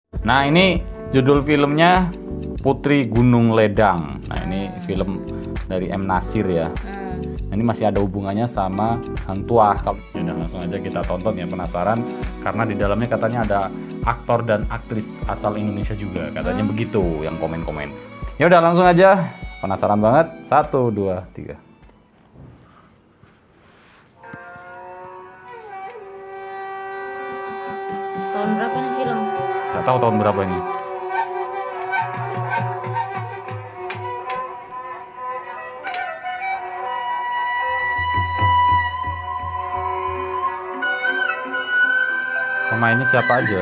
Nah, ini judul filmnya Putri Gunung Ledang. Nah, ini film dari M. Nasir ya. Nah, ini masih ada hubungannya sama Hang Tuah. Ya, langsung aja kita tonton ya, penasaran karena di dalamnya katanya ada aktor dan aktris asal Indonesia juga. Katanya begitu yang komen-komen. Ya udah langsung aja. Penasaran banget. 1 2 3. Tahun berapa nih film? Gak tahu tahun berapa ini. Pemainnya siapa aja?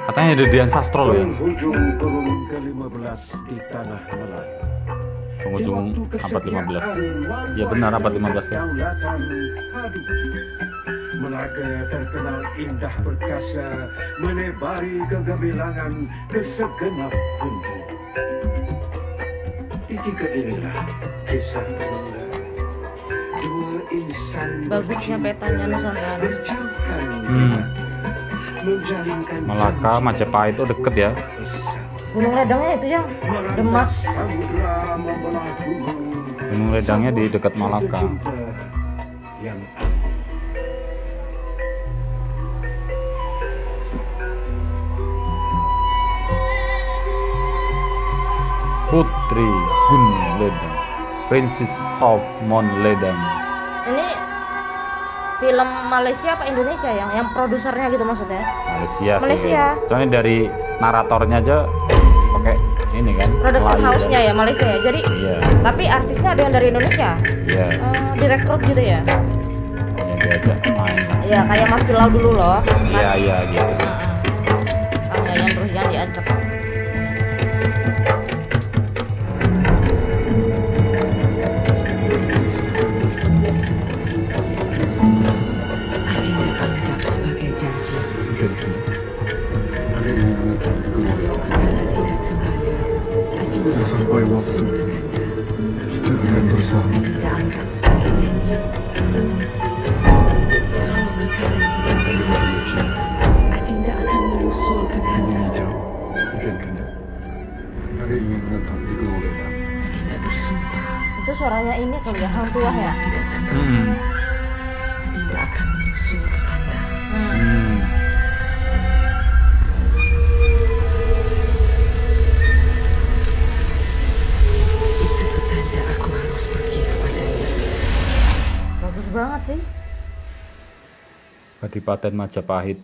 Katanya ada Dian Sastro loh ya. Penghujung kurun ke-15 di Tanah Melay. Penghujung abad 15. Ya benar, abad 15 kan. Melaka terkenal indah perkasa, menebari kegemilangan ke segenap penjuru. Di tiga inilah kisah mula dua insan Bagusnya petanya Nusantara. berjauhan menjalinkan Melaka, Majapahit itu deket ya. Gunung Ledangnya itu yang Demak. samudra membelah gunung. Gunung Ledangnya di dekat Malaka. Cinta yang agung. Putri Gunung Ledang, Princess of Mount Ledang. Ini film Malaysia apa Indonesia yang produsernya gitu maksudnya? Malaysia sih. Malaysia. kayaknya. Soalnya dari naratornya aja pakai ini kan. Production Melayu house-nya kan. ya Malaysia ya. Jadi Iya, tapi artisnya ada yang dari Indonesia. iya. Direkrut gitu ya? Ya diajak main lah. Iya kayak Mas Kilau dulu loh. Iya, iya gitu. Kang Yayan terus yang diajak. Anggap sebagai janji. Hari ini akan digunakan Karena tidak kembali, Adinda sampai waktu kita akan bersama. Adinda anggap sebagai janji. Kalau kekala tidak kembali, Adinda akan menyusul kekala. Hijau, ikan kena. Hari ingin menetap di Gunung Ledang. Adinda bersumpah Itu suaranya ini kali ya Hang Tuah ya. tidak kembali. Hmm. Adinda akan menyusul kekala. Hmm. Itu petanda aku harus pergi kepadanya. Bagus banget sih. Kadipaten Majapahit.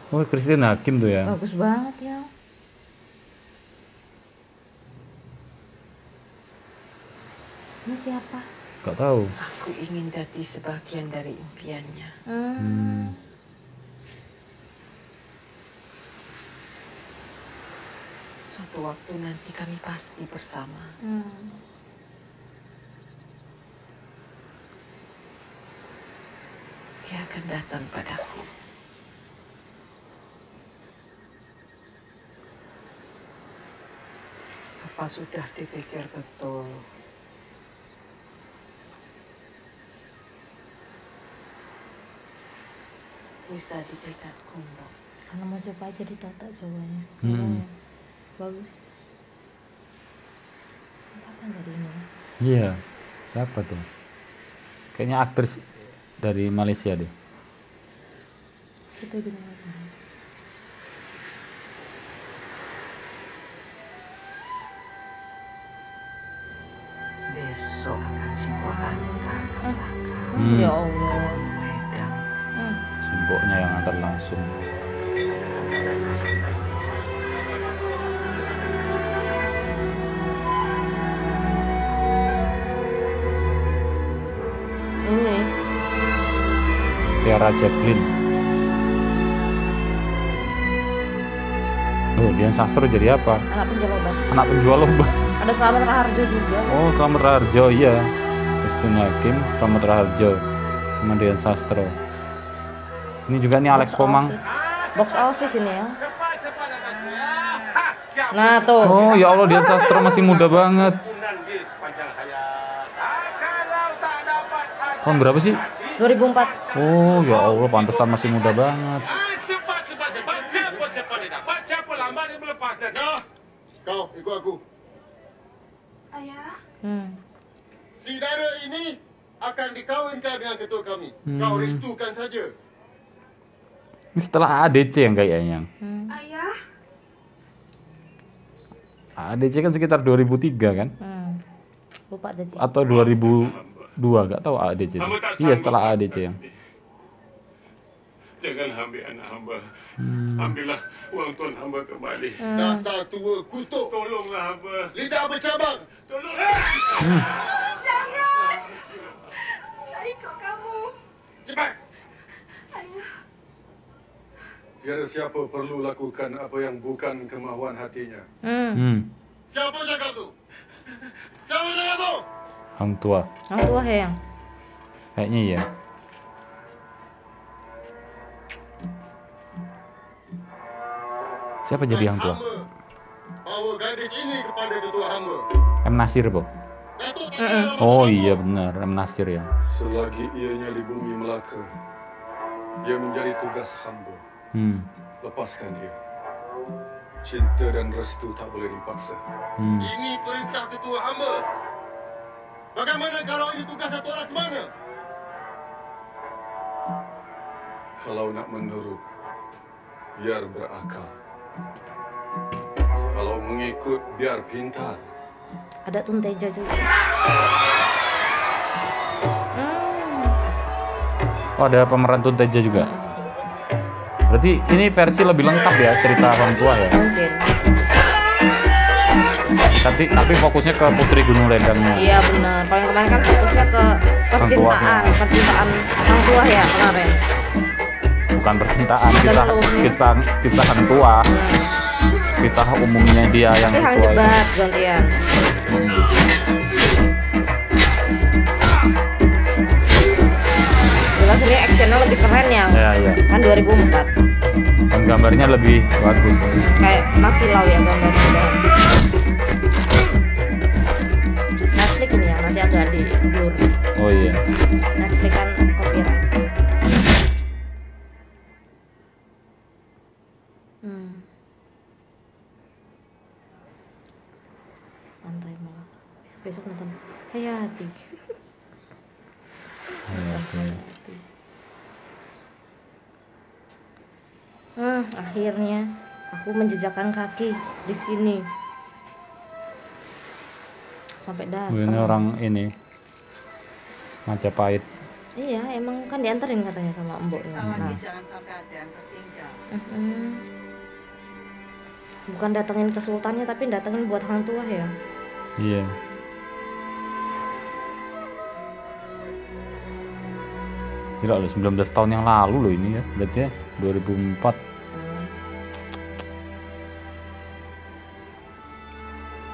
Oh, Christine Hakim tuh ya. Bagus banget ya. Ini siapa? Gak tahu. Aku ingin jadi sebagian dari impiannya. Suatu waktu nanti kami pasti bersama. Dia akan datang padaku. Apa sudah dipikir betul? Wis tadi tekadku, Mbok. Karena mau coba aja ditata jawabannya. Hmm. Bagus. Siapa yang dari ini? Iya. Siapa tuh? Kayaknya aktris dari Malaysia deh. Itu gimana? Besok akan sebuah antar belakang. Ya Allah. Wedang. Simboknya yang antar langsung. Ini Tiara Jacqueline. Oh, Dian Sastro jadi apa? anak penjual obat. Anak penjual obat. Ada Slamet Raharjo juga. Oh, Slamet Raharjo, iya. Christine Hakim, Slamet Raharjo, sama Dian Sastro. Ini juga nih Alex Box Komang. office. Box office ini ya. Nah tuh. Oh ya Allah, Dian Sastro masih muda banget. Tahun berapa sih? 2004. Oh ya Allah, pantesan masih muda banget. lambat dia melepaskan. Nah, kau ikut aku. Ayah, Si Dara ini akan dikawinkan dengan ketua kami. Kau restukan saja. Ini setelah ADC yang kayaknya. ayah, ADC kan sekitar 2003 kan? Lupa aja sih. Atau 2002, gak tahu ADC. Iya, setelah ADC yang. Jangan ambil anak hamba. Ambillah uang tuan hamba kembali. Dasar tua kutuk. Tolonglah hamba. Lidah bercabang. Tolonglah. jangan. Saya ikut kamu. Cepat. Ayah, Tiada siapa perlu lakukan apa yang bukan kemahuan hatinya. Siapa cakap tu? Siapa cakap tu? Hang tua. Hang tua ya yang. Kayaknya iya. Siapa jadi hang tua? Hamba bawa gadis ini kepada ketua hamba. M. Nasir, Bu. Datuk tak Oh iya benar, M. Nasir ya. Selagi ianya di bumi Melaka, dia menjadi tugas hamba. Lepaskan dia. Cinta dan restu tak boleh dipaksa. Ini perintah ketua hamba. Bagaimana kalau ini tugas Datuk Rasmana? Kalau nak menurut, biar berakal. Kalau mengikut, biar pintar. Ada Tunteja juga. Oh ada pemeran Tunteja juga. Berarti ini versi lebih lengkap ya cerita Hang Tua ya. Mungkin. Tapi fokusnya ke Putri Gunung Ledangnya. Iya benar. Paling kemarin kan fokusnya ke percintaan Hang Tua ya kemarin. Bukan percintaan, kisah Hang Tua. Kisah umumnya dia yang Tapi Hang sesuai. Jebat gantian. Jelas ini actionnya lebih keren ya. Ya. Kan 2004. Dan gambarnya lebih bagus. Kayak mati lau ya gambarnya. Netflix ini ya nanti ada di blur. Oh iya. Netflix kan copyright. Pantai malah. Besok nonton Hayati. Akhirnya aku menjejakkan kaki di sini. Sampai Ini datang. orang ini Majapahit. Iya, emang kan dianterin katanya sama mboknya. Nah, Jangan sampai ada yang tertinggal. bukan datengin ke sultannya tapi datengin buat Hang Tua ya. Iya. Gila loh, 19 tahun yang lalu loh ini ya. Berarti ya 2004.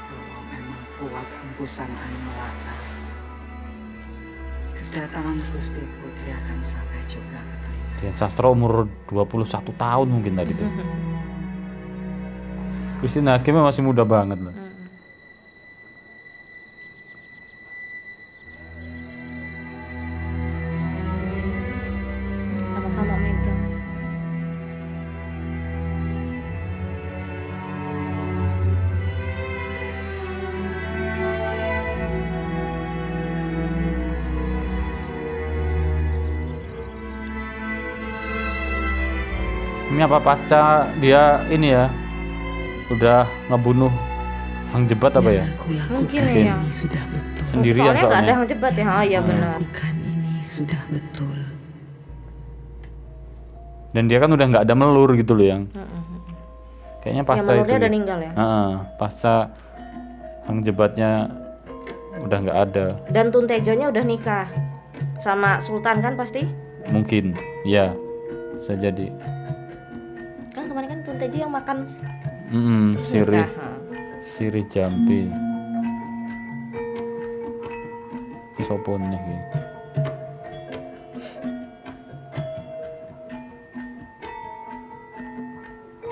Kalau memang kuat hembusan angin Melaka, kedatangan Gusti Putri akan sampai juga ke telinga. Dian Sastro umur 21 tahun mungkin tadi tuh. Christine Hakimnya masih muda banget loh. Sama-sama megang. Ini apa pasca dia ini ya udah ngebunuh Hang Jebat apa ya? Aku lakukan Mungkin Mungkin. ya. ini sudah betul. Sendirian Soalnya nggak ada soalnya. Hang Jebat ya. Oh iya benar. Lakukan ini sudah betul. Dan dia kan udah nggak ada melur gitu loh yang. Kayaknya Ya pasca itu. menurutnya udah ninggal ya. Pasca Hang Jebatnya udah nggak ada. Dan Tuntejonya udah nikah sama Sultan kan pasti. Mungkin, ya bisa jadi. Kan kemarin kan Tuntejo yang makan Sirih, nikah. Sirih Jambi. Sopone iki.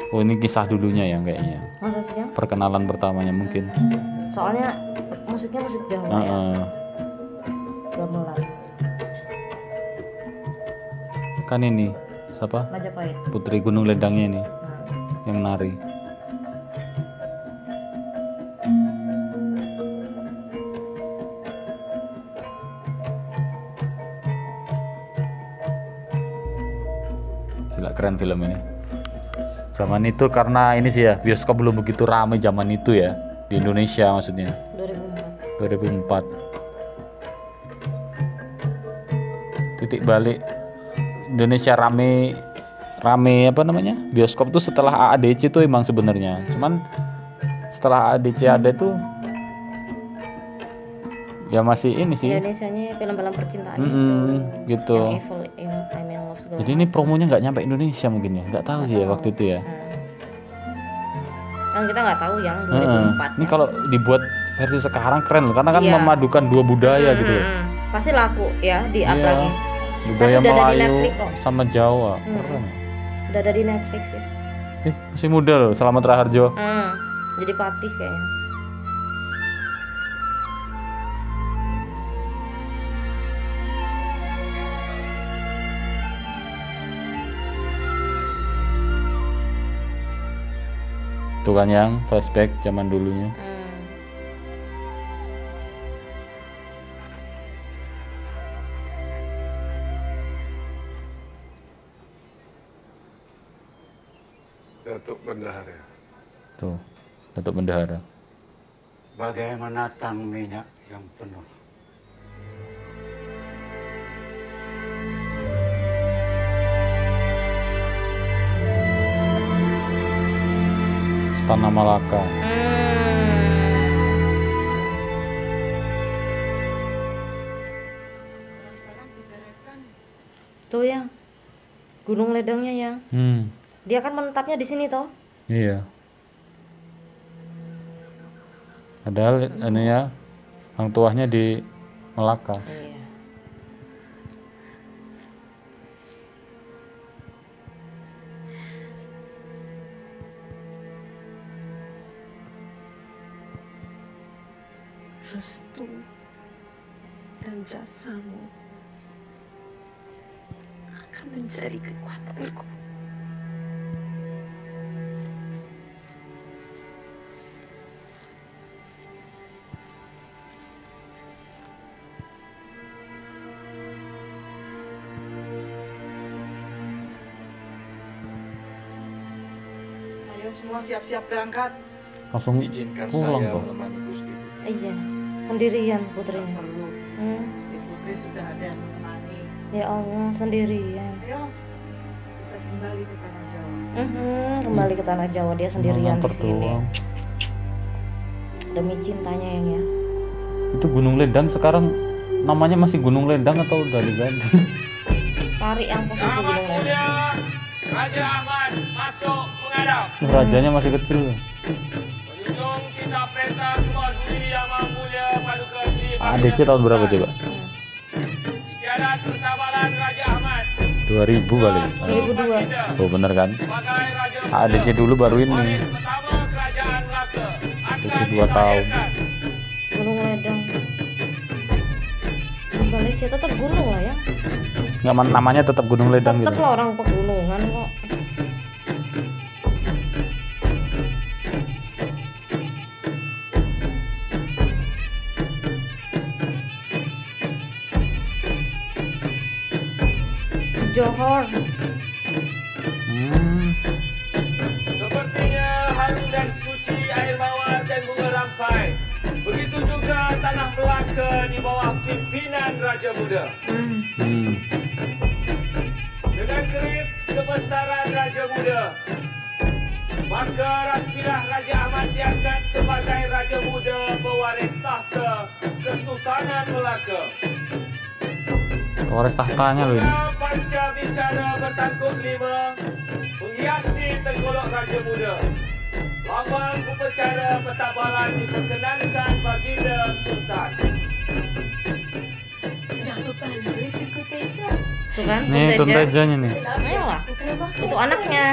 Oh ini kisah dulunya ya kayaknya. Maksudnya? Perkenalan pertamanya mungkin. Soalnya musiknya musik Jawa ya. Heeh. Gamelan. Kan ini siapa? Majapahit. Putri Gunung Ledangnya ini Nah, yang nari. keren film ini. Zaman itu karena ini sih ya, bioskop belum begitu ramai zaman itu ya di Indonesia maksudnya. 2004. Titik balik Indonesia rame apa namanya? Bioskop tuh setelah AADC tuh emang sebenarnya. Cuman setelah AADC ada tuh ya masih ini sih. Indonesianya film-film percintaan gitu. Yang Evil, I'm in Love segala Jadi ini promonya nggak nyampe Indonesia mungkin ya, nggak tahu sih ya waktu itu ya. Kan kita nggak tahu yang 2004. Ini kalau dibuat versi sekarang keren loh, karena kan memadukan dua budaya gitu loh. Pasti laku ya di up Iya. lagi. Budaya Tapi udah ada di Melayu Netflix kok. sama Jawa. Keren. Udah ada di Netflix ya. Masih muda loh, Slamet Raharjo. Jadi Patih kayaknya. Tuh kan yang flashback zaman dulunya. Datuk Bendahara. Tuh, Datuk Bendahara. Bagaimana tang minyak yang penuh? Istana Malaka. Tuh yang Gunung Ledangnya yang. Dia kan menetapnya di sini toh. Iya. Padahal ini ya, hang tuahnya di Melaka. Iya. Restu dan jasamu akan menjadi kekuatanku. Ayo semua siap-siap berangkat. Langsung Izinkan pulang saya kok. menemani Gusti. Iya. Sendirian putrinya. Perlu. Gusti Putri sudah ada yang menemani. Ya Allah, sendirian. Ayo kita kembali ke tanah Jawa. Kembali ke tanah Jawa, dia sendirian di Nganter sini. doang. Demi cintanya yang ya. Itu Gunung Ledang sekarang namanya masih Gunung Ledang atau udah diganti? Sari yang posisi Gunung Ledang. Raja Ahmad masuk menghadap. Rajanya masih kecil. Menunjuk kita perintah Tuan Duli Yang Maha Mulia Paduka Sri ADC tahun berapa coba? Istiadat pertabalan Raja Ahmad 2000 kali. 2002. Oh bener kan? sebagai Raja ADC dulu baru ini. Waris pertama Kerajaan Melaka Selisih 2 tahun. Gunung Ledang. Di Malaysia tetap gunung lah ya. Nggak, namanya tetap Gunung Ledang Tetap gitu. lah orang pegunungan kok. Johor. Sepertinya harum dan suci air mawar dan bunga rampai. Begitu juga tanah Melaka di bawah pimpinan Raja Muda. Dengan keris kebesaran Raja Muda, maka Rasulullah Raja Ahmad diangkat sebagai Raja Muda pewaris tahta Kesultanan Melaka. Pewaris tahtanya loh ini. Panca bicara bertangkup 5 menghiasi tengkolok Raja Muda. Lambang upacara pertabalan diperkenankan baginda Sultan. Sudah berbalik ikut Teja. Tuh kan, Nih Tunteja. Tuntejanya nih. Ayolah, Putra mahkota. itu anaknya.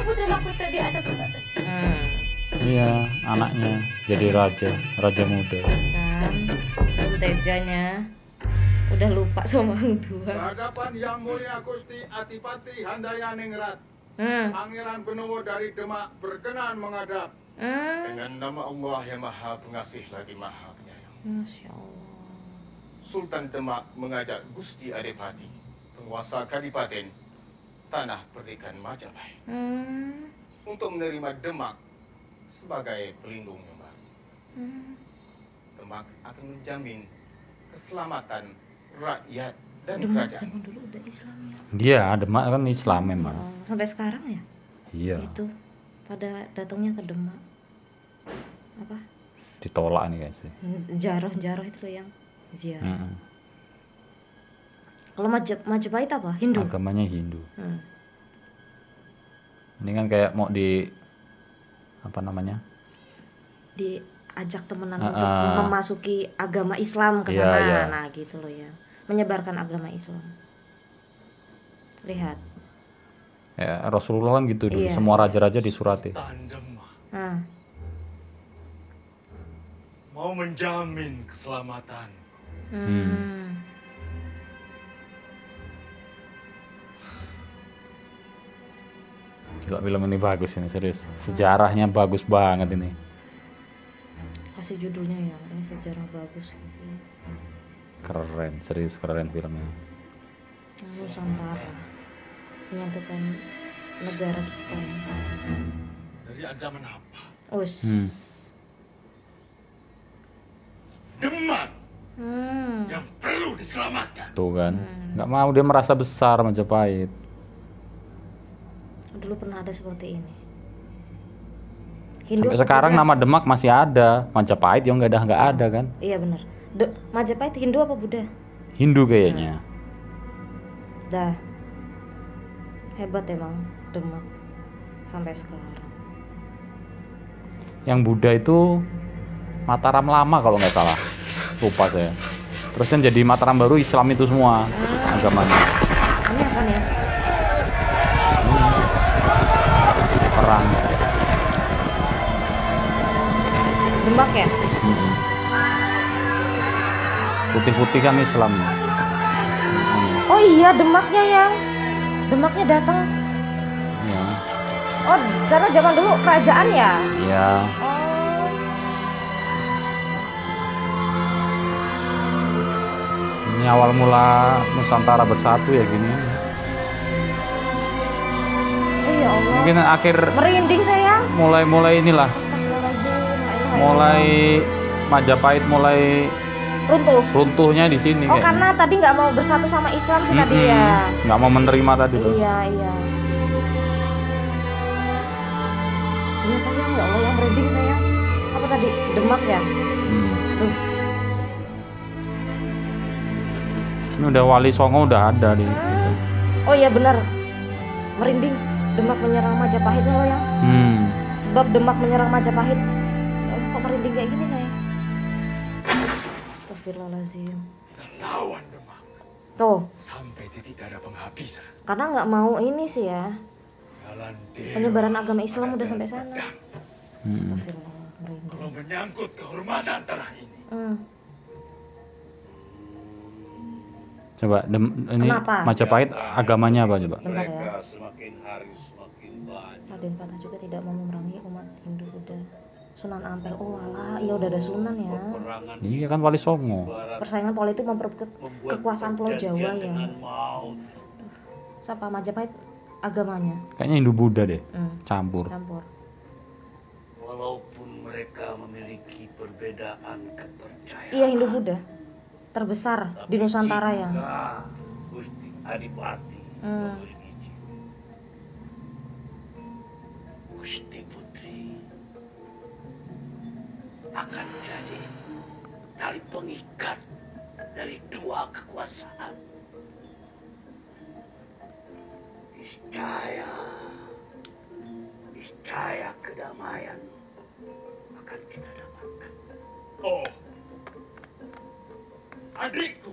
Putra mahkota di atas kota. Iya, anaknya jadi raja muda. Kan, Tuntejanya. Udah lupa sama hang tua. Hadapan Yang Mulia Gusti Adipati Handayaningrat, Pangeran Benowo dari Demak berkenan menghadap. Dengan nama Allah yang Maha Pengasih lagi Maha Penyayang. Masya Allah. Sultan Demak mengajak Gusti Adipati, penguasa Kadipaten, tanah pernikahan Majapahit Hmm. untuk menerima Demak sebagai pelindungnya baru. Demak akan menjamin keselamatan rakyat dan Demak kerajaan. zaman dulu udah Islam ya. Dia Demak kan Islam memang. Oh, sampai sekarang ya? Iya. Itu pada datangnya ke Demak. Apa? Ditolak nih guys. Jaroh itu loh yang ziarah. Mm-mm. Kalau Majapahit apa? Hindu. Agamanya Hindu. Hmm. Ini kan kayak mau di apa namanya? Diajak temenan untuk memasuki agama Islam ke Iya, sana. iya. Nah, gitu loh ya. Menyebarkan agama Islam. Lihat. Ya, Rasulullah kan gitu dulu. Iya. Semua raja-raja disurati. Sultan Demak Nah, mau menjamin keselamatan. Gila, film ini bagus ini serius. Sejarahnya bagus banget ini. kasih judulnya ya. Ini sejarah bagus gitu ya. Keren, serius keren filmnya. Nusantara. Menyatukan negara kita ya. Dari ancaman apa? Us. Demak Hmm. yang perlu diselamatkan. Tuh kan. Nggak mau dia merasa besar Majapahit. Dulu pernah ada seperti ini. Hindu Sampai apa sekarang Buddha? nama Demak masih ada. Majapahit yang nggak ada kan. Iya benar. Majapahit Hindu apa Buddha? Hindu kayaknya. Dah. Hebat emang Demak sampai sekarang. Yang Buddha itu Mataram lama kalau nggak salah. Lupa saya. Terus kan jadi Mataram baru Islam itu semua agamanya. Ini apa nih? Perang. Demak ya? Putih-putih kan Islam. Oh iya Demaknya datang. Ya. Oh karena zaman dulu kerajaan ya? Ya. Oh. Ini awal mula Nusantara bersatu ya gini. Oh ya Allah. Mungkin akhir Merinding sayang. mulai inilah. Astagfirullahaladzim. La ilaha illallah. Mulai Majapahit mulai Runtuh. runtuhnya di sini Oh kayaknya. karena tadi nggak mau bersatu sama Islam sih tadi ya. Nggak mau menerima tadi tuh. Iya. Iya sayang ya Allah yang merinding sayang. Apa tadi? Demak ya? Duh. Ini udah Wali Songo udah ada di gitu. Oh iya benar. Merinding. Demak menyerang Majapahit nih lo yang. Sebab Demak menyerang Majapahit. Oh, kok merinding kayak gini sayang? Astagfirullahaladzim. Lawan Demak Tuh, sampai titik ada penghabisan. karena nggak mau ini sih ya. Jalan Penyebaran agama Islam udah sampai sana. Astagfirullah, merinding. kalau menyangkut kehormatan tanah ini. Coba ini Kenapa? Majapahit agamanya apa coba? Bentar ya. Semakin hari semakin banyak. Raden Patah juga tidak mau memerangi umat Hindu Buddha. Sunan Ampel, oh alah, iya udah ada Sunan ya. Iya kan Wali Songo. Persaingan politik memperebut kekuasaan Pulau Jawa ya. Maut. Siapa Majapahit agamanya? Kayaknya Hindu Buddha deh. Campur. Campur. Walaupun mereka memiliki perbedaan kepercayaan. Iya Hindu Buddha terbesar di Nusantara ya. Gusti Adipati Gusti Putri akan jadi tali pengikat dari dua kekuasaan. Niscaya kedamaian akan kita dapatkan. Oh, adikku.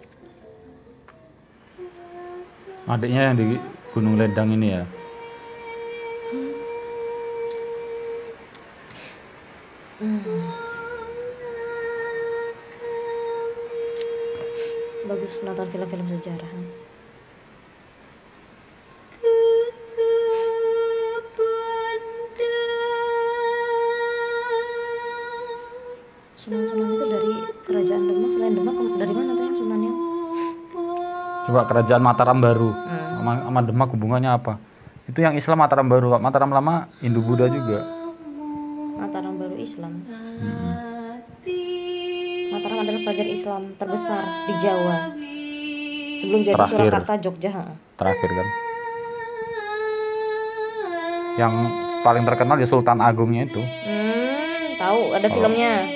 Adiknya yang di Gunung Ledang ini ya. Bagus nonton film-film sejarah. Sunan-sunan itu dari kerajaan Demak. Selain Demak dari mana tuh yang Sunannya? Coba kerajaan Mataram baru sama Demak hubungannya apa? Itu yang Islam Mataram Baru. Mataram Lama Hindu Buddha juga. Mataram Baru Islam. Mataram adalah kerajaan Islam terbesar di Jawa. Sebelum jadi Terakhir. Surakarta, Jogja. Terakhir kan. Yang paling terkenal ya Sultan Agungnya itu. Tahu ada filmnya.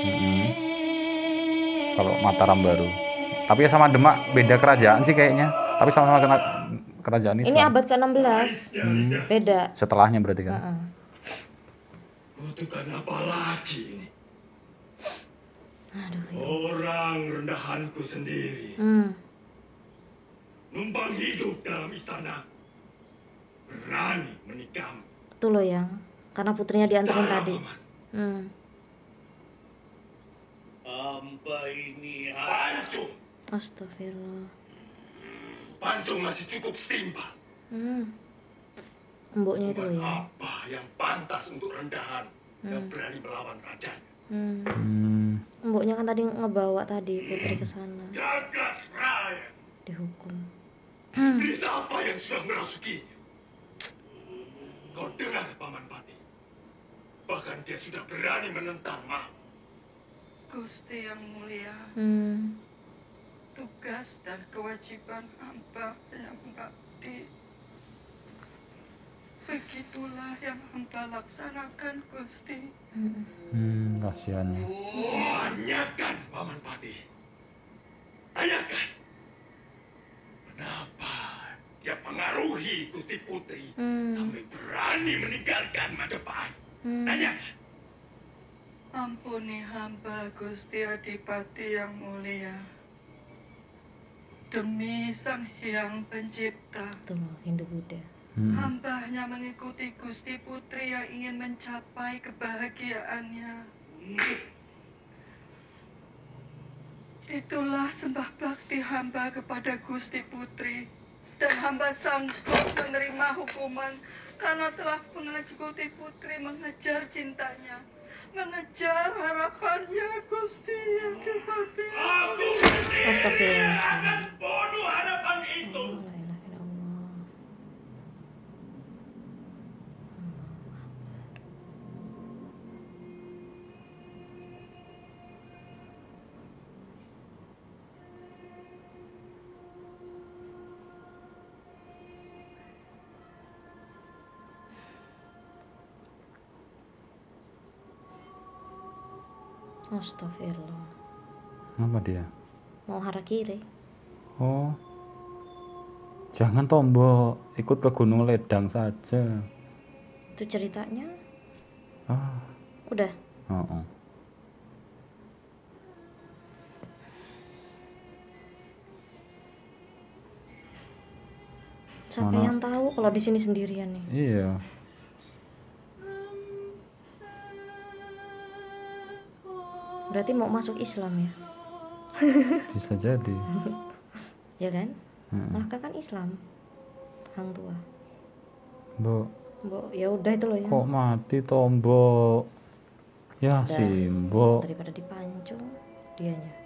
Kalau Mataram Baru. Tapi ya sama Demak beda kerajaan sih kayaknya. Tapi sama-sama kerajaan Islam. Ini abad ke-16. Beda. Setelahnya berarti kan. Kutukan apa lagi ini? Aduh. Orang rendahanku sendiri. Numpang hidup dalam istana. Berani menikam. Itu loh yang karena putrinya diantarin tadi. Hamba ini hancur. Astagfirullah. Pancung masih cukup setimpal. Emboknya itu loh ya. Apa yang pantas untuk rendahan yang berani melawan raja? Emboknya kan tadi ngebawa tadi putri ke sana. Jagat raya. Dihukum. Bisa apa yang sudah merasuki? Kau dengar Paman Pati? Bahkan dia sudah berani menentang Ma. Gusti yang mulia, tugas dan kewajiban hamba yang mengabdi. Begitulah yang hamba laksanakan, Gusti. Kasihannya. Tanyakan Paman Pati. Tanyakan. Kenapa dia pengaruhi Gusti Putri sampai berani meninggalkan Majapahit? Tanyakan. Ampuni hamba, Gusti Adipati yang mulia. Demi Sang Hyang Pencipta, Tuh loh, Hindu Buddha. hambanya mengikuti Gusti Putri yang ingin mencapai kebahagiaannya. Itulah sembah bakti hamba kepada Gusti Putri. Dan hamba sanggup menerima hukuman karena telah mengikuti Putri mengejar cintanya. Mengejar harapannya, Gusti Adipati. Aku Astagfirullah. akan bunuh harapan itu. La ilaha illallah. Astagfirullah. Apa dia? Mau harakiri. Oh. Jangan Tombo, ikut ke Gunung Ledang saja. Itu ceritanya. Ah. Udah. Oh. Siapa yang tahu kalau di sini sendirian nih? Iya. Berarti mau masuk Islam ya? Bisa jadi. Ya kan? Maka kan Islam. Hang tua. Mbok, Mbok, ya udah itu loh ya. kok mati Tombo? Ya Udah. si Mbok. Daripada dipancung dianya.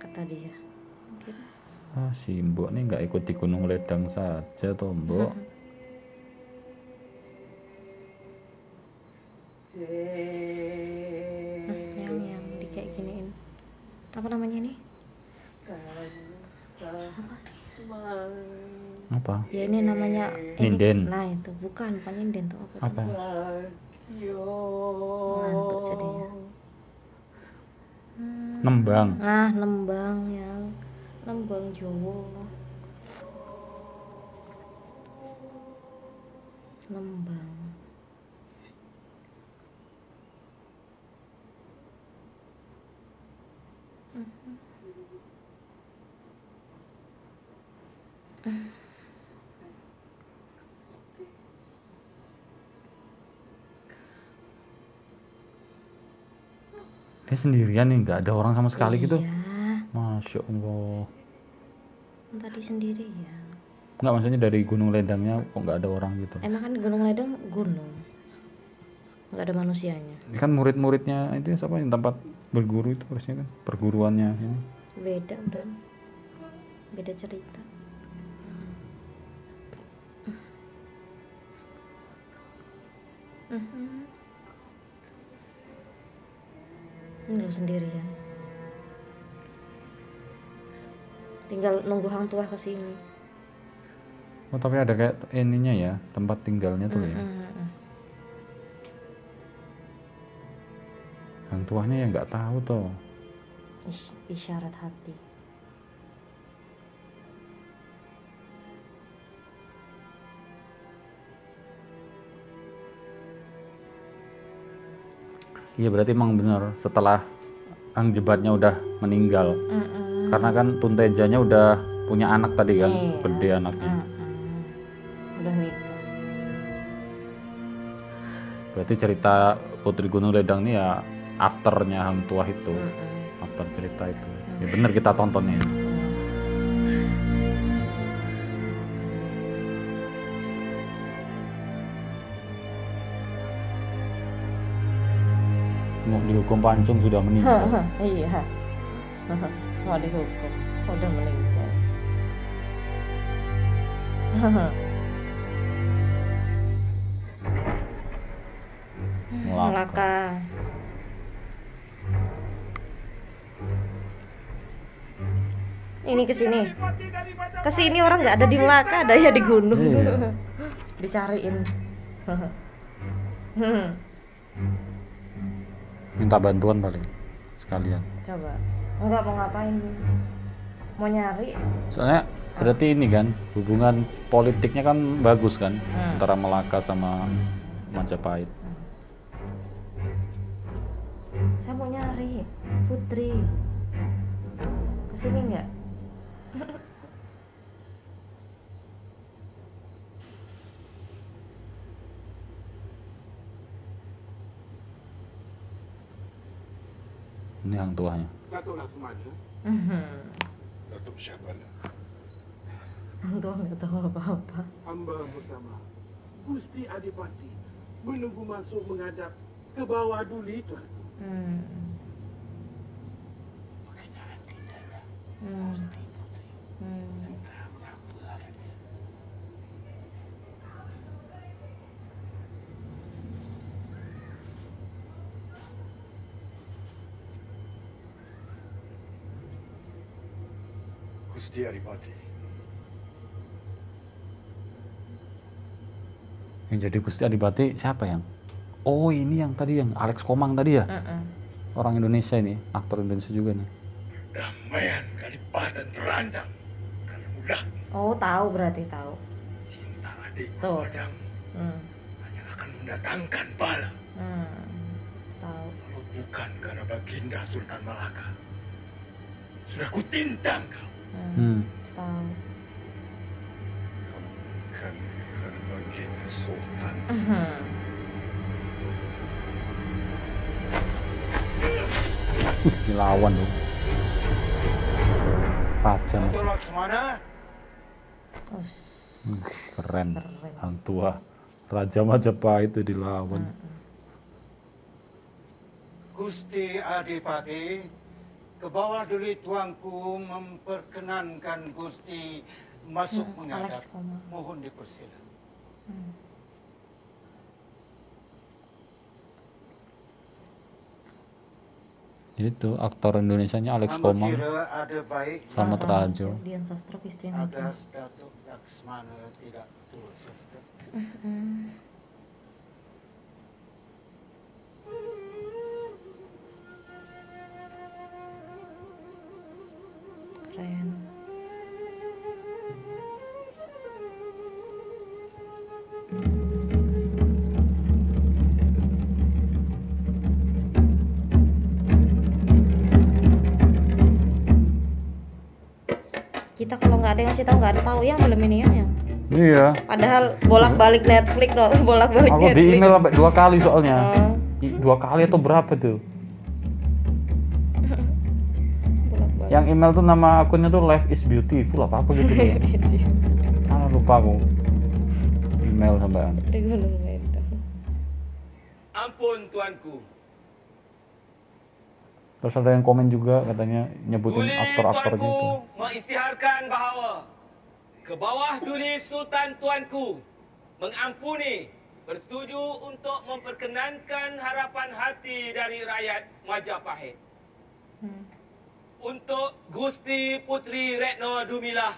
Kata dia. Gitu. Ah, si Mbok nih nggak ikut di Gunung Ledang saja Tombo. Yang di kayak giniin. Apa namanya ini? Apa? Ya ini namanya Nyinden. Nah itu bukan nyinden tuh apa? Apa? Ngantuk jadinya. Nembang. Nah nembang yang nembang Jawa. Nembang. Dia sendirian nih, nggak ada orang sama sekali gitu. Iya. Masya Allah. Tadi sendiri ya. Nggak, maksudnya dari Gunung Ledangnya kok nggak ada orang gitu. Emang kan Gunung Ledang gunung. Nggak ada manusianya. Ini kan murid-muridnya itu ya, siapa yang tempat berguru itu harusnya kan perguruannya ini. Beda udah. Beda cerita. Ini lo sendirian. Tinggal nunggu hang tua kesini. Oh tapi ada kayak ininya ya, tempat tinggalnya tuh ya. Hang tuanya ya nggak tahu tuh. Isyarat hati. Iya berarti emang bener setelah Hang Jebatnya udah meninggal. Karena kan Tuntejanya udah punya anak tadi kan, gede anaknya. Udah nikah. Berarti cerita Putri Gunung Ledang ini ya afternya Hang Tuah itu, after cerita itu. Ya bener kita tontonnya. Mau dihukum pancung sudah meninggal. Iya. Mau dihukum, udah meninggal. Melaka. Ini kesini orang nggak ada di Melaka, ada ya di gunung. Iya. Dicariin. Minta bantuan paling sekalian. Coba. Enggak mau ngapain? Mau nyari? Soalnya berarti ini kan hubungan politiknya kan bagus kan antara Melaka sama Majapahit. Saya mau nyari Putri. Kesini nggak? Ini Hang Tuahnya. Datuk Laksmana. Datuk Syahbana. Hang Tuah nggak tahu apa-apa. Hamba bersama Gusti Adipati menunggu masuk menghadap ke bawah duli tuanku. Perkenaan kita dah. Gusti Putri. Entah mengapa agaknya. Gusti Adipati. Yang jadi Gusti Adipati siapa yang? Oh ini yang tadi yang Alex Komang tadi ya? Orang Indonesia ini, aktor Indonesia juga nih. Damaian Kadipaten terancam karena udah Oh tahu berarti tahu. cinta adikku Tuh. padamu hanya akan mendatangkan bala. Tahu. Kalau bukan karena Baginda Sultan Malaka, sudah kutintang kau. Tahu. Bukan karena Baginda Sultan. Dilawan tuh. Raja Datuk Laksmana. keren. Hang Tuah. Raja Majapahit itu dilawan. Gusti Adipati, ke bawah duli tuanku memperkenankan Gusti masuk menghadap. Alex Komang. Mohon dipersilakan. Itu aktor Indonesianya Alex Hamba Komang, kira ada baik Slamet Rajo. Dian Sastro istri agar Datuk Laksmana tidak turut serta. Keren. Kita kalau nggak ada yang ngasih tahu nggak ada tahu yang film ini ya. Iya. Padahal bolak-balik Netflix loh, bolak-balik Aku di Netflix. email sampai 2 kali soalnya. 2 kali atau berapa tuh? Bolak-balik. Yang email tuh nama akunnya tuh Life is Beautiful apa gitu ya. Lupa aku. Email sampean. Di Gunung Ledang. Ampun tuanku. Terus ada yang komen juga katanya nyebutin Duli aktor-aktornya itu. tuanku mengisytiharkan bahawa ke bawah duli Sultan tuanku mengampuni bersetuju untuk memperkenankan harapan hati dari rakyat Majapahit. Untuk Gusti Putri Retno Dumilah,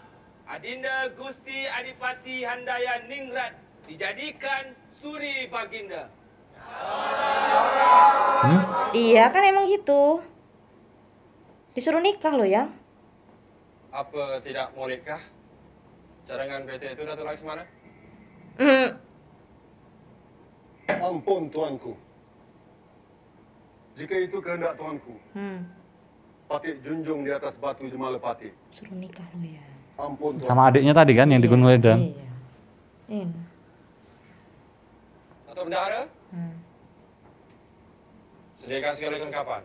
Adinda Gusti Adipati Handaya Ningrat dijadikan suri baginda. Iya kan emang gitu. Disuruh nikah lo ya. Apa tidak mau nikah? Cadangan PT itu Datuk Laksmana? Ampun tuanku. Jika itu kehendak tuanku, Patik junjung di atas batu Jemalepati. Suruh nikah lo ya. Ampun tuanku. Sama adiknya tadi kan yang di Gunung Ledang. Iya. Ini. Datuk Bendahara? Sediakan segala kelengkapan.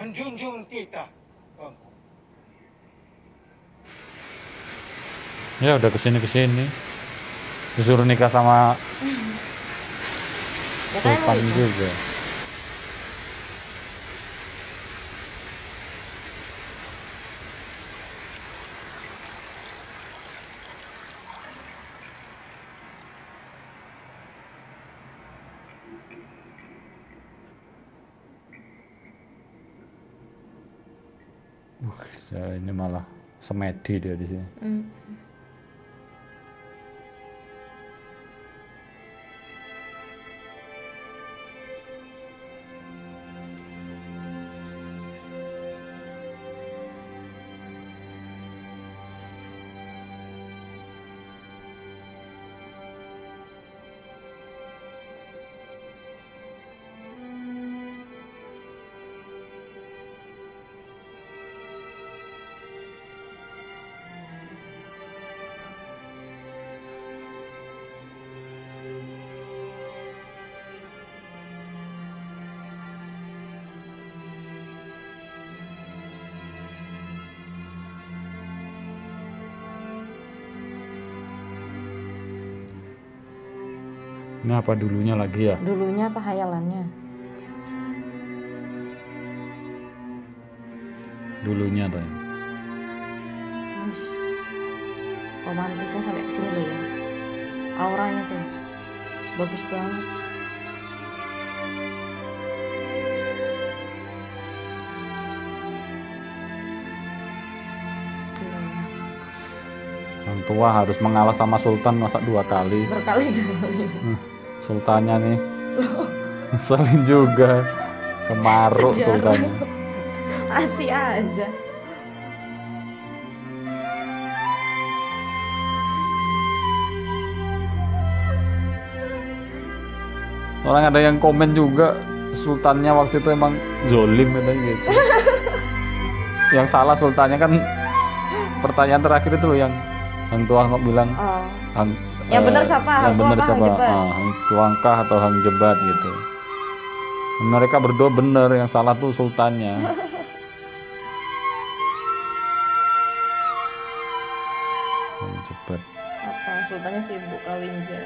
Menjunjung titah. Ya udah kesini disuruh nikah sama Sultan juga. Ini malah semedi dia di sini. Ini apa dulunya lagi ya? Dulunya apa hayalannya? Dulunya tuh ya. Romantisnya sampai kesini loh ya. Auranya tuh bagus banget. Orang tua harus mengalah sama Sultan masa 2 kali. Berkali-kali. Sultannya nih ngeselin juga, kemaruk Sultannya. Asih aja. Orang ada yang komen juga Sultannya waktu itu emang zolim katanya gitu. Yang salah Sultannya kan pertanyaan terakhir itu loh yang tua nggak bilang. Yang benar siapa? Yang benar siapa? Hang Tuangkah atau Hang Jebat gitu. Mereka berdua benar, yang salah tuh Sultannya. Hang Jebat. Apa? Sultannya sibuk kawinja.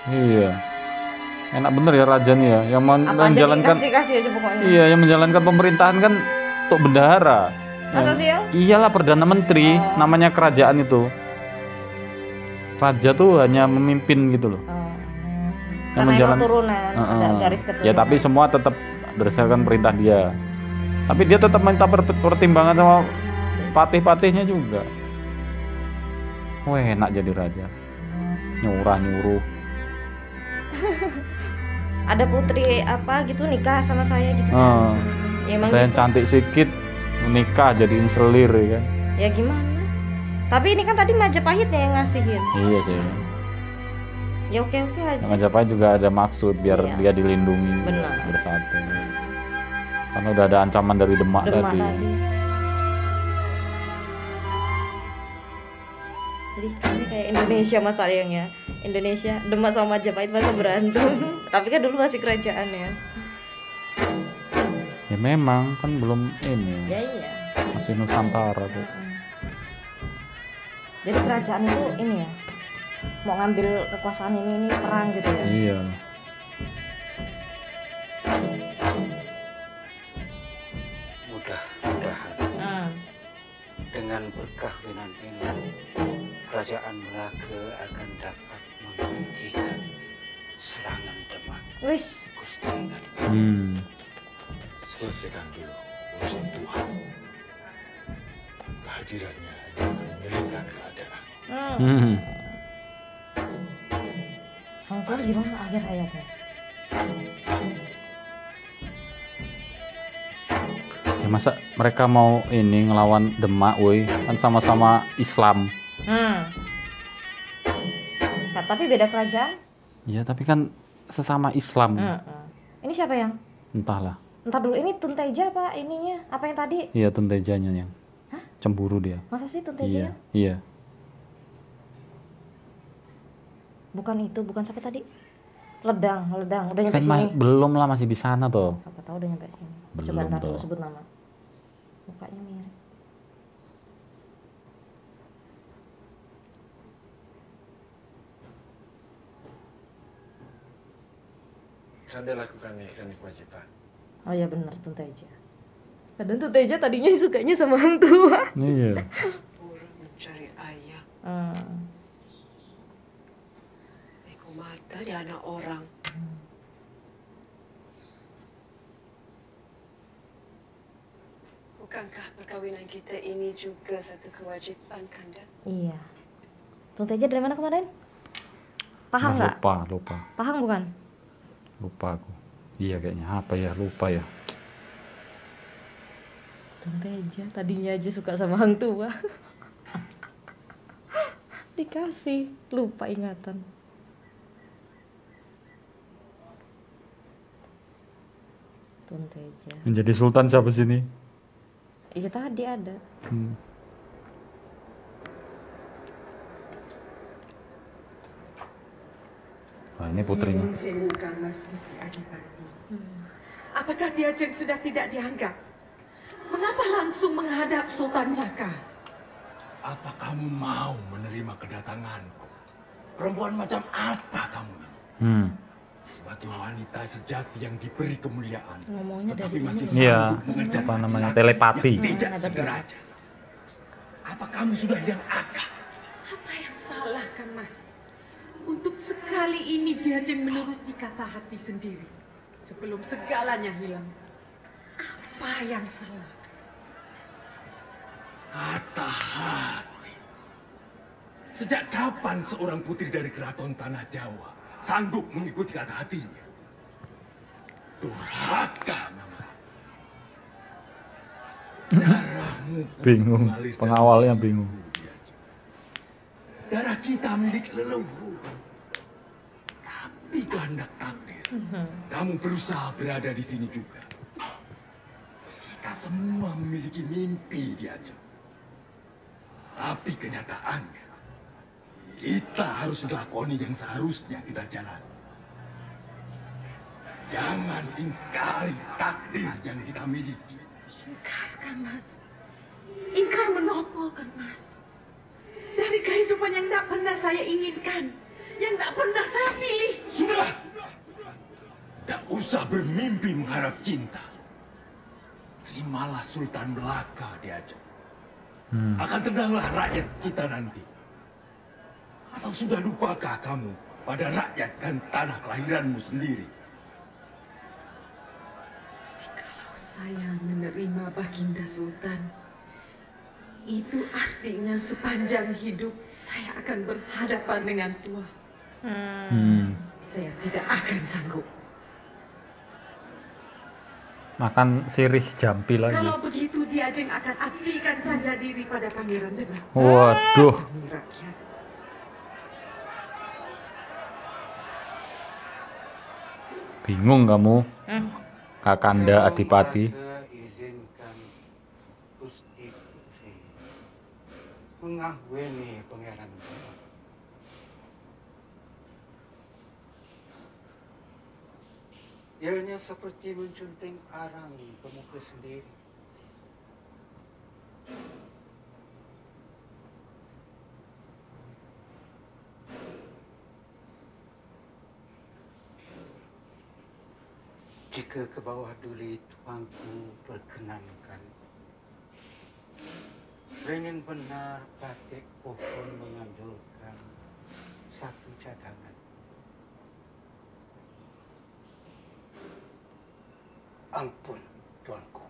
Iya. Enak bener ya raja nih ya, yang menjalankan. Kasih aja pokoknya. Iya, yang menjalankan pemerintahan kan Tok Bendahara. Masa sih ya? Iyalah Perdana Menteri, namanya kerajaan itu. Raja tuh hanya memimpin gitu loh. Yang menjalankan turunan, ada garis keturunan. Ya tapi semua tetap berdasarkan perintah dia. Tapi dia tetap minta pertimbangan sama patih-patihnya juga. Wah, enak jadi raja. Nyuruh. Ada putri apa gitu nikah sama saya gitu. Ya, emang ada yang gitu. cantik sedikit nikah jadiin selir ya kan. Ya gimana? Tapi ini kan tadi Majapahitnya yang ngasihin. Iya sih. Ya oke aja. Majapahit juga ada maksud biar dia dilindungi. Benar. Bersatu. Karena udah ada ancaman dari Demak tadi. Jadi sekarang kayak Indonesia mas sayangnya. Indonesia Demak sama Majapahit masih berantem. Tapi kan dulu masih kerajaan ya. Ya memang kan belum ini. Ya iya. Masih Nusantara tuh. Jadi kerajaan itu ini ya, mau ngambil kekuasaan ini perang gitu ya. Iya. Mudah-mudahan dengan perkahwinan ini kerajaan Melaka akan dapat Wis. Selesaikan dulu urusan Tuhan. Kehadirannya hanya menyulitkan keadaan. Hang Tuah gimana akhir hayatnya? Ya masa mereka mau ini ngelawan Demak, woi, kan sama-sama Islam. Nah, tapi beda kerajaan. Ya tapi kan sesama Islam. Ini siapa yang? Entahlah. Entar dulu, ini Tunteja apa ininya? Apa yang tadi? Iya, Tuntejanya yang cemburu dia. Masa sih Tunteja? Iya. Bukan itu, bukan sampai tadi. Ledang udah nyampe Kan sini. belum lah, masih di sana tuh. Apa tahu udah nyampe sini. Belum Coba ntar dulu tuh. sebut nama. Mukanya mirip. Kanda lakukan ini kewajiban. Oh iya benar, Tunteja. Padahal Tunteja tadinya sukanya sama Hang Tuah. Iya. Burung mencari ayam. Eko mata di anak orang. Bukankah perkawinan kita ini juga satu kewajiban, Kanda? Iya. Tunteja dari mana kemarin? Pahang nggak? Lupa. Pahang bukan? Lupa aku. Iya kayaknya, apa ya, lupa ya. Tunteja tadinya aja suka sama Hang Tuah. Dikasih, lupa ingatan. Tunteja. Menjadi sultan siapa sini? Iya tadi ada. Nah, ini putrinya. Apakah Diajeng sudah tidak dianggap? Mengapa langsung menghadap Sultan Melaka? Apa kamu mau menerima kedatanganku? Perempuan macam apa kamu ini? Sebagai wanita sejati yang diberi kemuliaan, Ngomongnya tetapi dari masih ini. Iya, sanggup mengejar apa namanya, laki-laki telepati. yang tidak sederajat. Apa kamu sudah hilang akal? Apa yang salah kan Mas? Untuk sekali ini Diajeng menuruti kata hati sendiri. Sebelum segalanya hilang. Apa yang salah? Kata hati. Sejak kapan seorang putri dari keraton Tanah Jawa sanggup mengikuti kata hatinya? Durhaka namanya. Darahmu pun Bingung, mengalir dari pengawalnya bingung. darah kita milik leluhur. Tapi kehendak takdir, kamu berusaha berada di sini juga. Kita semua memiliki mimpi Diajeng. Tapi kenyataannya, kita harus lakoni yang seharusnya kita jalani. Jangan ingkari takdir yang kita miliki. Ingkar kan Mas? Ingkar menopo kan Mas? Dari kehidupan yang tidak pernah saya inginkan, yang tidak pernah saya pilih. Sudah! Tak usah bermimpi mengharap cinta. Terimalah Sultan Melaka Diajeng. Akan tenanglah rakyat kita nanti. Atau sudah lupakah kamu pada rakyat dan tanah kelahiranmu sendiri? Jikalau saya menerima Baginda Sultan, itu artinya sepanjang hidup saya akan berhadapan dengan Tuah. Saya tidak akan sanggup. Makan sirih jampi lagi. Kalau begitu Diajeng akan abdikan saja diri pada Pangeran Demak. Waduh. Demi rakyat. Bingung kamu. Kakanda Adipati. Izinkan Gusti Putri mengahweni Pangeran Demak. Ianya seperti mencunting arang ke muka sendiri. Jika ke bawah duli tuanku berkenankan, ingin benar batik pohon menganjurkan satu cadangan. Ampun, tuanku.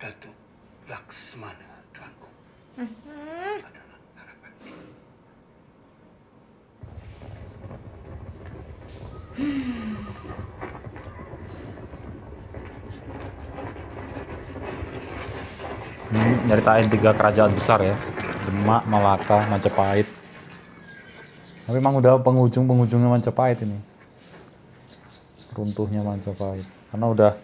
Datuk Laksmana, tuanku. Adalah harapan kita. Nyeritain 3 kerajaan besar ya, Demak, Malaka, Majapahit. Tapi memang udah penghujungnya Majapahit ini, runtuhnya Majapahit karena udah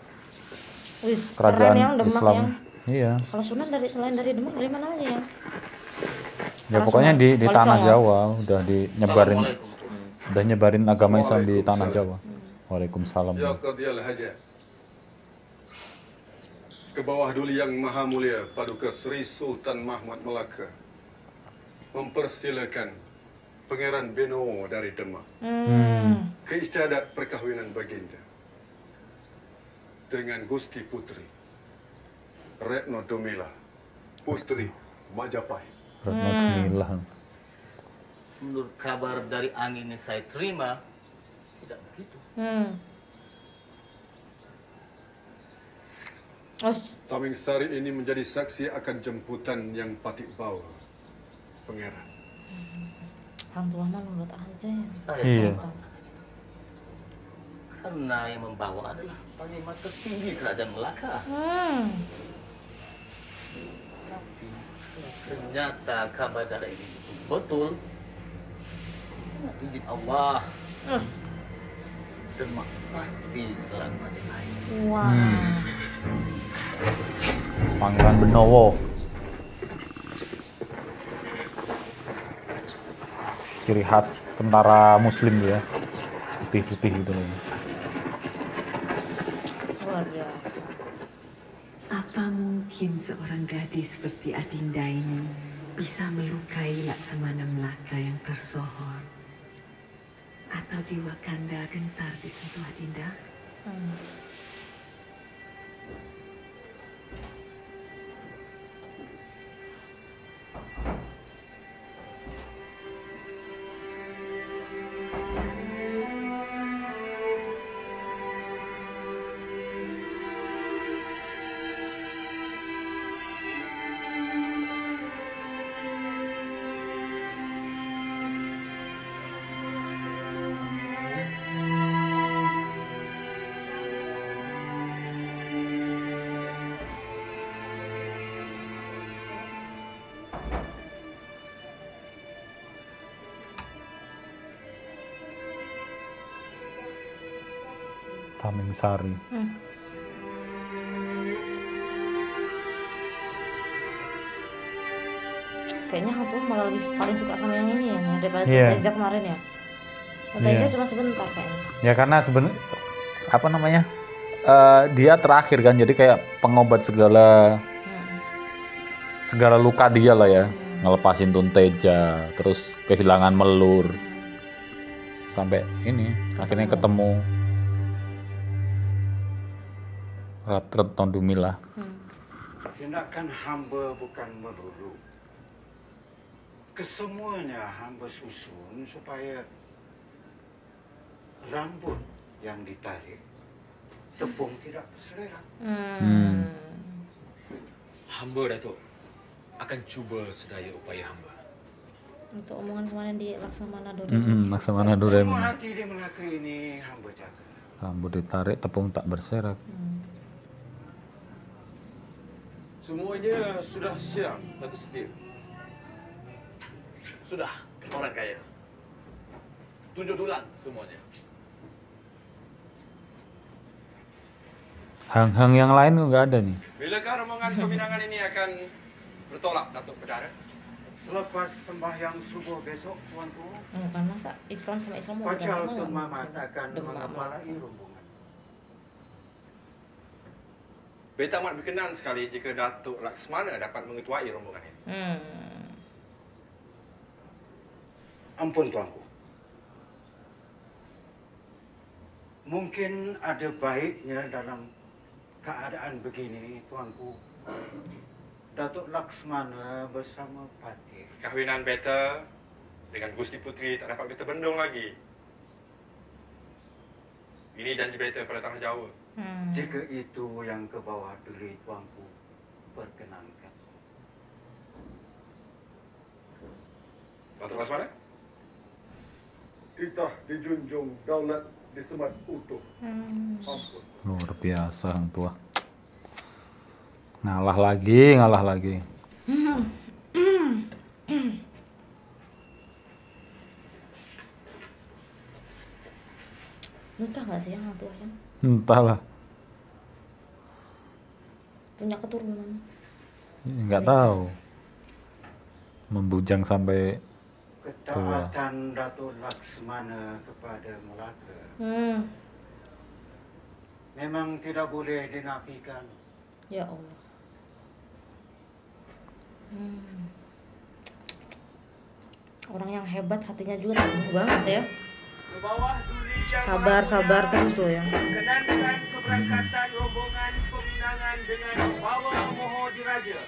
kerajaan yang Demak Islam. Yang... Iya. Kalau Sunan selain dari Demak dari mana aja ya? Ya pokoknya di tanah Jawa udah nyebarin agama Islam di tanah Jawa. Waalaikumsalam. Ya Qadiyal Hajat, ke bawah Duli Yang Maha Mulia Paduka Sri Sultan Mahmud Melaka mempersilakan Pangeran Beno dari Demak ke istiadat perkahwinan baginda dengan Gusti Putri Retno Dumila, Putri Majapahit. Retno Dumila. Menurut kabar dari angin yang saya terima, tidak begitu. Taming Sari ini menjadi saksi akan jemputan yang patik bawa Pangeran. Hang Tuah mah nurut aja ya. Saya tahu. Karena yang membawa adalah panglima tertinggi kerajaan Melaka. Tapi ternyata kabar dari ini betul. Dengan izin Allah, Demak pasti serang Majapahit. Pangeran Benowo. Ciri khas tentara Muslim ya, putih-putih gitu loh. Luar biasa. Apa mungkin seorang gadis seperti Adinda ini bisa melukai Laksamana Melaka yang tersohor? Atau jiwa Kanda gentar disentuh Adinda? Taming Sari. Kayaknya Hang Tuah malah lebih paling suka sama yang ini ya, daripada Tonteja kemarin ya. Tonteja cuma sebentar kayaknya. Ya karena sebenarnya apa namanya, dia terakhir kan, jadi kayak pengobat segala luka dia lah ya. Ngelepasin Tonteja, terus kehilangan Melur, sampai ini akhirnya ketemu Retno Dumila. Tindakan hamba bukan melulu. Kesemuanya hamba susun supaya rambut yang ditarik tepung tidak berselerak. Hamba, Datuk, akan cuba sedaya upaya hamba. Untuk omongan kemarin di Laksamana Doremi. Laksamana Doremi. Semua hati di Melaka ini hamba jaga. Rambut ditarik, tepung tak berserak. Semuanya sudah siap, Datuk Setia. Sudah, orang kaya. 7 tulang semuanya. Hang-hang yang lain nggak ada nih. Bilakah rombongan peminangan ini akan bertolak, Datuk Bedara? Selepas sembahyang subuh besok, tuanku. Kan masa Islam sama Islam mau Pacal Tun Mamat akan mengepalai rombongan. Beta amat berkenan sekali jika Datuk Laksmana dapat mengetuai rombongan ini. Ampun, tuanku. Mungkin ada baiknya dalam keadaan begini, tuanku. Datuk Laksmana bersama Patih. Kahwinan beta dengan Gusti Putri tak dapat beta bendung lagi. Ini janji beta pada tanah Jawa. Jika itu yang ke bawah diri tuanku perkenankan. Tuan Turas mana? Titah dijunjung, daulat disemat utuh. Ampun. Luar biasa Hang Tuah. Ngalah lagi. Nikah nggak sih yang Hang Tuah yang? Entahlah. Punya keturunan? Nggak tahu. Membujang sampai tua. Ketaatan Datuk Laksmana kepada Melaka memang tidak boleh dinafikan. Ya Allah. Orang yang hebat hatinya juga tangguh banget ya. Sabar terus loh ya. Kenankan keberangkatan rombongan peminangan dengan bawa Moho Diraja.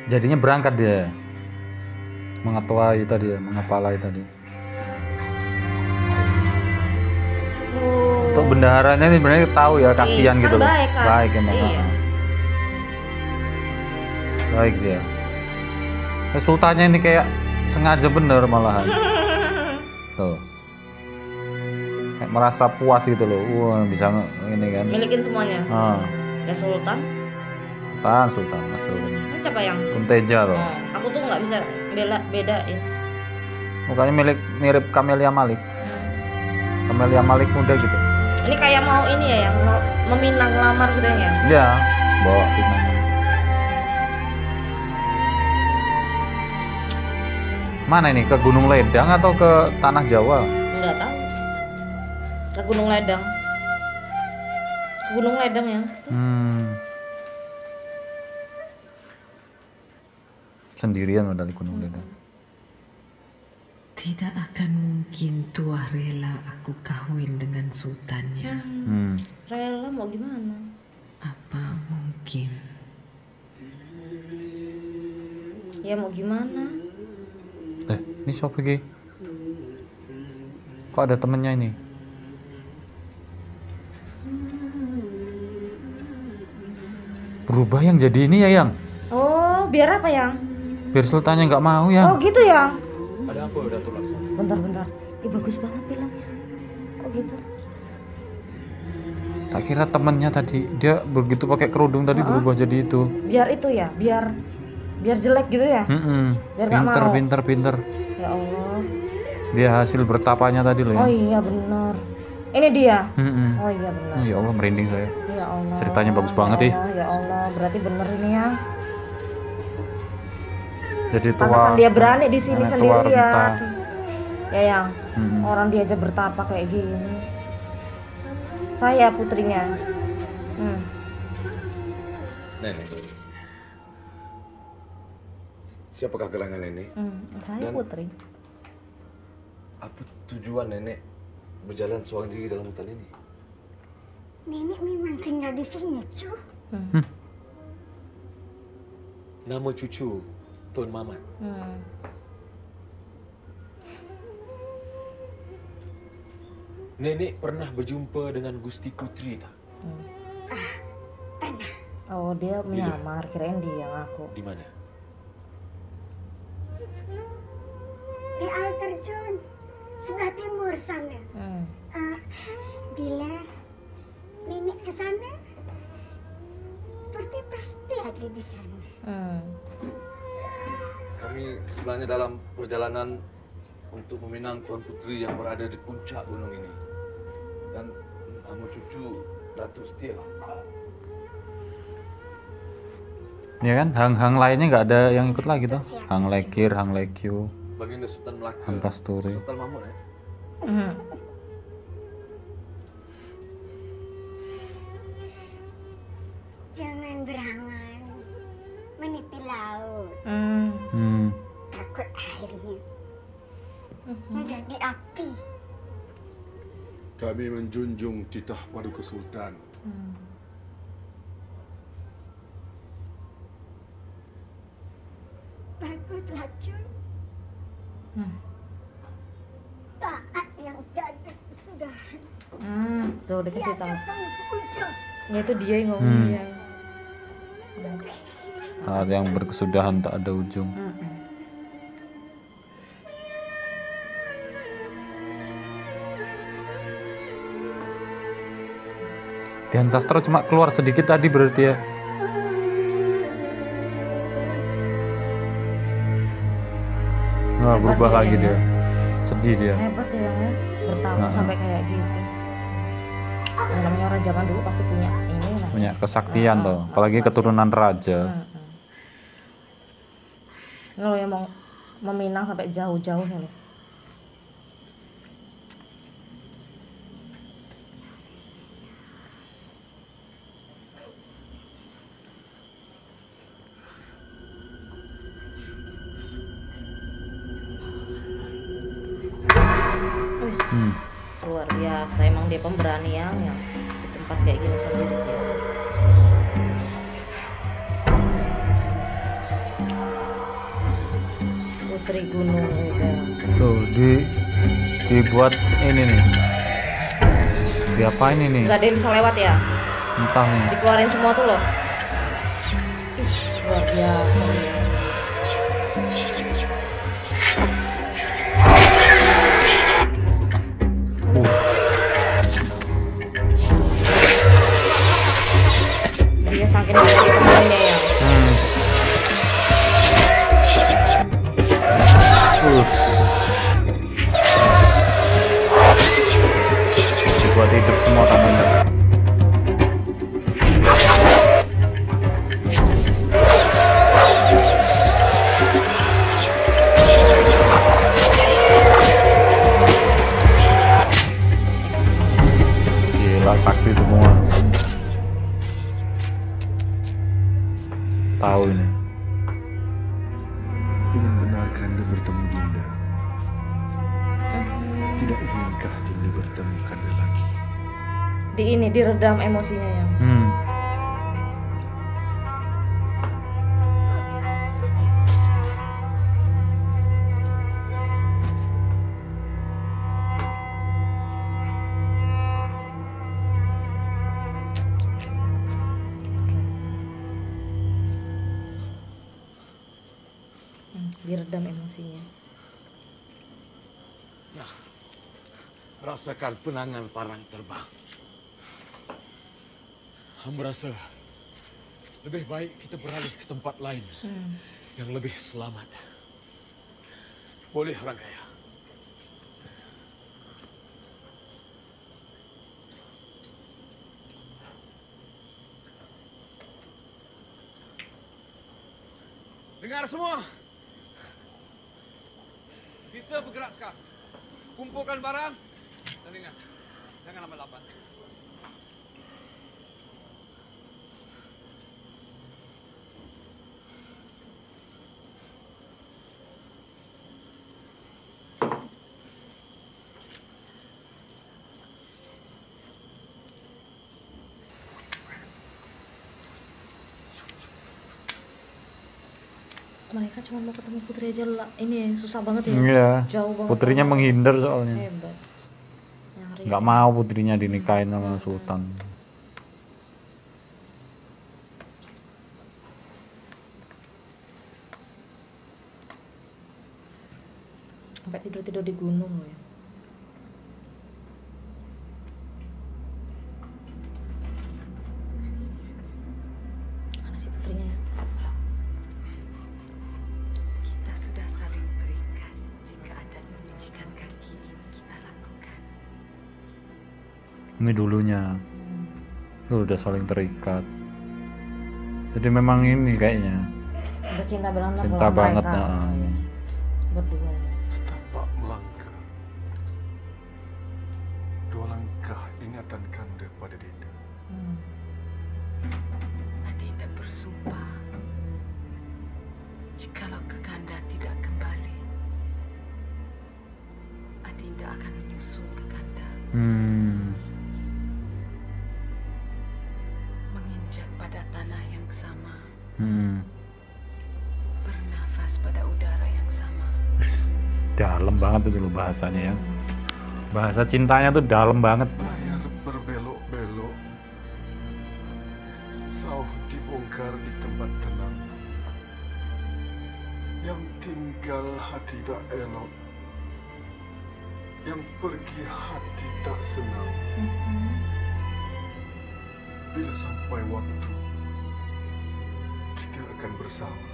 Jadinya berangkat dia mengetuai tadi, mengepalai tadi. Untuk bendaharanya ini sebenarnya tahu ya, kasihan gitu loh. Baik emang. Iya. Baik dia. Sultannya ini kayak sengaja bener malahan. Tuh. Kayak merasa puas gitu loh. Wah, bisa ini kan. Milikin semuanya. Ya Sultan. Sultan ngeselin. Ini siapa yang? Tunteja loh. Aku tuh nggak bisa bedain. Mukanya mirip Camelia Malik. Camelia Malik muda gitu. Ini kayak mau ini ya, yang meminang lamar gitu ya? Iya, bawa pinang. Mana ini? Ke Gunung Ledang atau ke Tanah Jawa? Nggak tahu. Ke Gunung Ledang. Ke Gunung Ledang ya. Sendirian dari Gunung Ledang. Tidak akan mungkin Tuah rela aku kawin dengan sultannya. Rela mau gimana? Apa mungkin? Ya mau gimana? Ini siapa lagi? Kok ada temennya ini? Berubah yang jadi ini ya, Yang? Oh, biar apa, Yang? Biar sultannya nggak mau ya. Oh gitu ya. Ada apa Datuk Laksmana? Bentar. Ih, bagus banget filmnya. Kok gitu? Tak kira temennya tadi dia begitu pakai kerudung tadi berubah jadi itu. Biar itu ya, biar jelek gitu ya. Biar nggak mau. Pinter. Ya Allah. Dia hasil bertapanya tadi loh ya. Oh iya benar. Ini dia. Oh iya benar. Ya Allah, merinding saya. Ya Allah. Ceritanya bagus banget Ya Allah, berarti bener ini ya. Jadi pantesan dia berani di sini sendirian. Ya Yang, orang dia aja bertapa kayak gini. Saya putrinya. Nenek, siapakah gerangan nenek? Saya putri. Apa tujuan nenek berjalan seorang diri dalam hutan ini? Nenek memang tinggal di sini, Cu. Nama cucu Tuan Mamat. Nenek pernah berjumpa dengan Gusti Putri tak? Pernah. Oh, dia menyamar, kirain dia ngaku. Di mana? Di air terjun sebelah timur sana. Bila nenek ke sana, Putri pasti ada di sana. Kami sebenarnya dalam perjalanan untuk meminang Tuan Putri yang berada di puncak gunung ini. Dan nama cucu Datuk Setia. Ya kan, hang lainnya nggak ada yang ikut lagi tuh. Hang Lekir, Hang Lekyu, Baginda Sultan Melaka, Hang Kasturi. Sultan Mahmud ya. Jangan berangan meniti laut. Takut airnya menjadi api. Kami menjunjung titah Paduka Sultan. Baguslah cuy. Taat yang jadi kesudahan. Tuh dikasih tahu. Ujung. Ya itu dia yang ngomong ya. Saat yang berkesudahan tak ada ujung. Dian Sastro cuma keluar sedikit tadi berarti ya. Nah, berubah lagi dia. Sedih dia. Hebat ya, bertahan sampai kayak gitu. Yang namanya orang zaman dulu pasti punya ini lah. Punya kesaktian tuh, apalagi keturunan raja. Lo yang mau meminang sampai jauh-jauh nih loh. Luar biasa, emang dia pemberani yang di tempat kayak gini sendiri dia. Putri Gunung Ledang. Tuh dibuat ini nih. Diapain ini? Gak ada yang bisa lewat ya? Entah nih. Dikeluarin semua tuh loh. Luar biasa ya. Dia saking banyak temennya ya. Dibuat hidup semua tamunya. Gila, sakti semua. Tahu ini. Ingin benarkah Dinda bertemu Dinda? Tidak inginkah Dinda bertemu Kanda lagi? Diredam emosinya ya. Diredam emosinya. Nah, rasakan penangan parang terbang. Hamba rasa lebih baik kita beralih ke tempat lain yang lebih selamat. Boleh, Ranggaya? Dengar semua. Kita bergerak sekarang. Kumpulkan barang dan ingat, jangan lambat-lambat. Mereka cuma mau ketemu putri aja lah. Ini susah banget ya. Iya. Jauh banget. Putrinya menghindar soalnya. Hebat. Nggak mau putrinya dinikahin sama Sultan. Sampai tidur-tidur di gunung loh ya. Mana sih putrinya ya? Kita sudah saling terikat. Jika adat mencucikan kaki ini kita lakukan. Ini dulunya. Lu udah saling terikat. Jadi memang ini kayaknya Udah cinta banget cinta banget. Berdua. Setapak melangkah. 2 langkah ingatan Kanda pada Dinda. Adinda bersumpah jikalau Kakanda tidak kembali, Adinda akan menyusul Kakanda. Menginjak pada tanah yang sama. Bernafas pada udara yang sama. Dalam banget itu loh bahasanya ya. Bahasa cintanya tuh dalam banget. Layar berbelok-belok. Sauh dibongkar di tempat tenang. Yang tinggal hati tak elok. Yang pergi hati tak senang. Bila sampai waktu, kita akan bersama.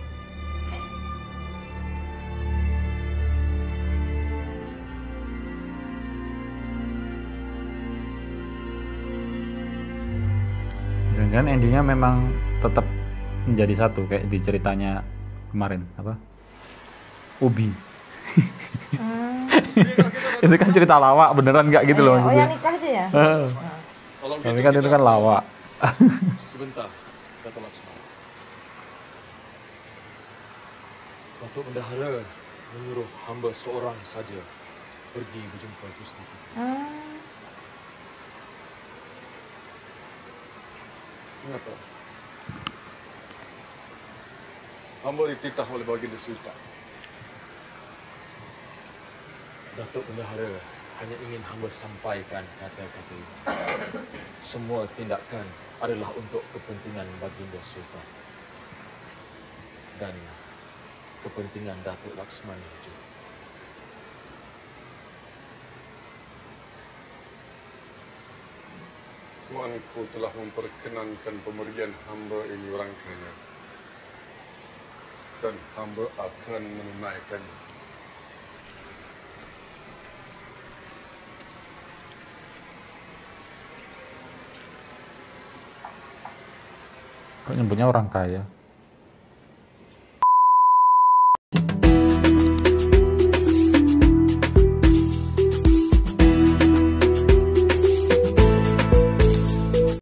Jangan-jangan endingnya memang tetap menjadi satu kayak di ceritanya kemarin apa? Ubi. Itu kan cerita lawak beneran nggak gitu loh maksudnya. Oh yang nikah itu ya? Tapi kan itu kan lawak. Sebentar, kata Laksmana. Datuk Bendahara menyuruh hamba seorang saja pergi berjumpa Gusti Putri. Mengapa? Hamba dititah oleh baginda Sultan. Datuk Bendahara hanya ingin hamba sampaikan kata-kata ini. Semua tindakan adalah untuk kepentingan baginda Sultan dan kepentingan Datuk Laksmana juga. Tuanku telah memperkenankan pemberian hamba ini orang kaya. Dan hamba akan menunaikannya. Kok nyebutnya orang kaya?